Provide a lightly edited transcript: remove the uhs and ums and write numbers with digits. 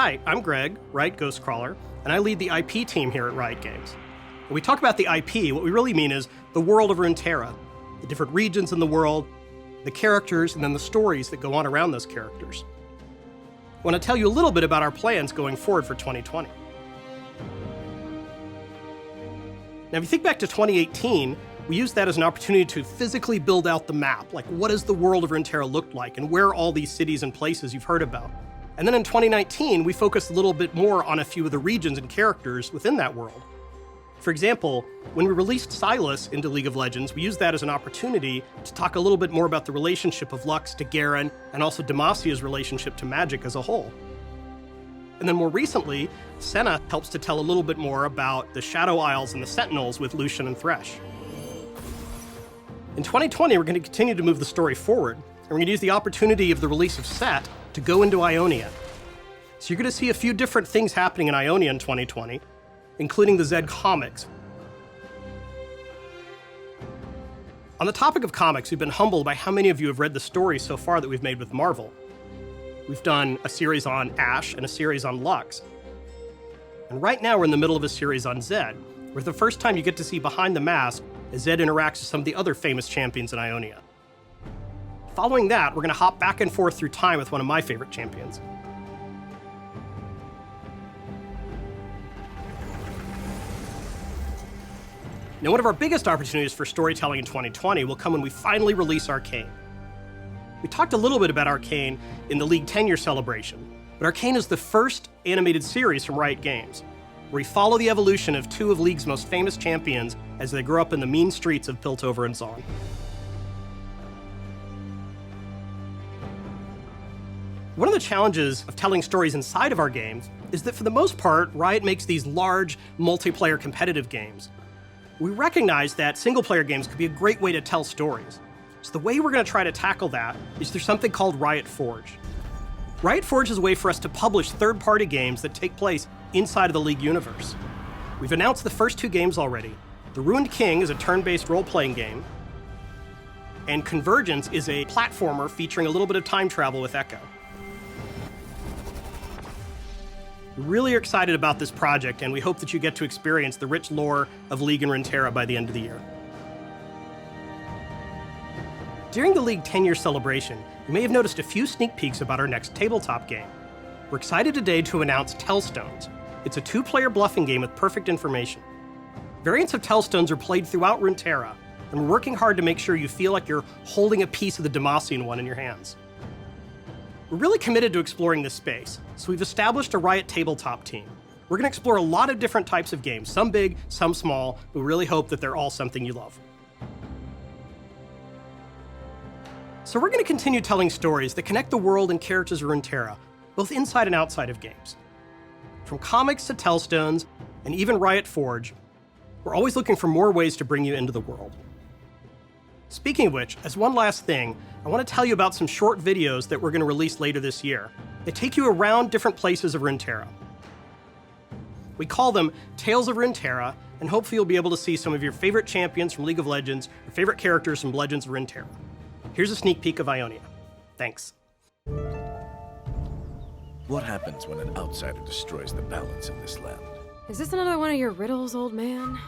Hi, I'm Greg, Riot Ghostcrawler, and I lead the IP team here at Riot Games. When we talk about the IP, what we really mean is the world of Runeterra, the different regions in the world, the characters, and then the stories that go on around those characters. I want to tell you a little bit about our plans going forward for 2020. Now, if you think back to 2018, we used that as an opportunity to physically build out the map, like what does the world of Runeterra look like, and where are all these cities and places you've heard about. And then in 2019, we focused a little bit more on a few of the regions and characters within that world. For example, when we released Silas into League of Legends, we used that as an opportunity to talk a little bit more about the relationship of Lux to Garen, and also Demasia's relationship to magic as a whole. And then more recently, Senna helps to tell a little bit more about the Shadow Isles and the Sentinels with Lucian and Thresh. In 2020, we're going to continue to move the story forward, and we're going to use the opportunity of the release of Set to go into Ionia. So you're going to see a few different things happening in Ionia in 2020, including the Zed Comics. On the topic of comics, we've been humbled by how many of you have read the stories so far that we've made with Marvel. We've done a series on Ashe and a series on Lux. And right now we're in the middle of a series on Zed, where for the first time you get to see behind the mask as Zed interacts with some of the other famous champions in Ionia. Following that, we're going to hop back and forth through time with one of my favorite champions. Now, one of our biggest opportunities for storytelling in 2020 will come when we finally release Arcane. We talked a little bit about Arcane in the League 10-year celebration, but Arcane is the first animated series from Riot Games, where we follow the evolution of two of League's most famous champions as they grow up in the mean streets of Piltover and Zaun. One of the challenges of telling stories inside of our games is that for the most part, Riot makes these large, multiplayer competitive games. We recognize that single-player games could be a great way to tell stories. So the way we're going to try to tackle that is through something called Riot Forge. Riot Forge is a way for us to publish third-party games that take place inside of the League universe. We've announced the first two games already. The Ruined King is a turn-based role-playing game, and Convergence is a platformer featuring a little bit of time travel with Echo. We really are excited about this project, and we hope that you get to experience the rich lore of League and Runeterra by the end of the year. During the League 10-year celebration, you may have noticed a few sneak peeks about our next tabletop game. We're excited today to announce Tellstones. It's a two-player bluffing game with perfect information. Variants of Tellstones are played throughout Runeterra, and we're working hard to make sure you feel like you're holding a piece of the Demasian one in your hands. We're really committed to exploring this space, so we've established a Riot tabletop team. We're going to explore a lot of different types of games, some big, some small, but we really hope that they're all something you love. So we're going to continue telling stories that connect the world and characters of Runeterra, both inside and outside of games. From comics to Tellstones, and even Riot Forge, we're always looking for more ways to bring you into the world. Speaking of which, as one last thing, I want to tell you about some short videos that we're going to release later this year. They take you around different places of Runeterra. We call them Tales of Runeterra, and hopefully you'll be able to see some of your favorite champions from League of Legends, or favorite characters from Legends of Runeterra. Here's a sneak peek of Ionia. Thanks. What happens when an outsider destroys the balance in this land? Is this another one of your riddles, old man?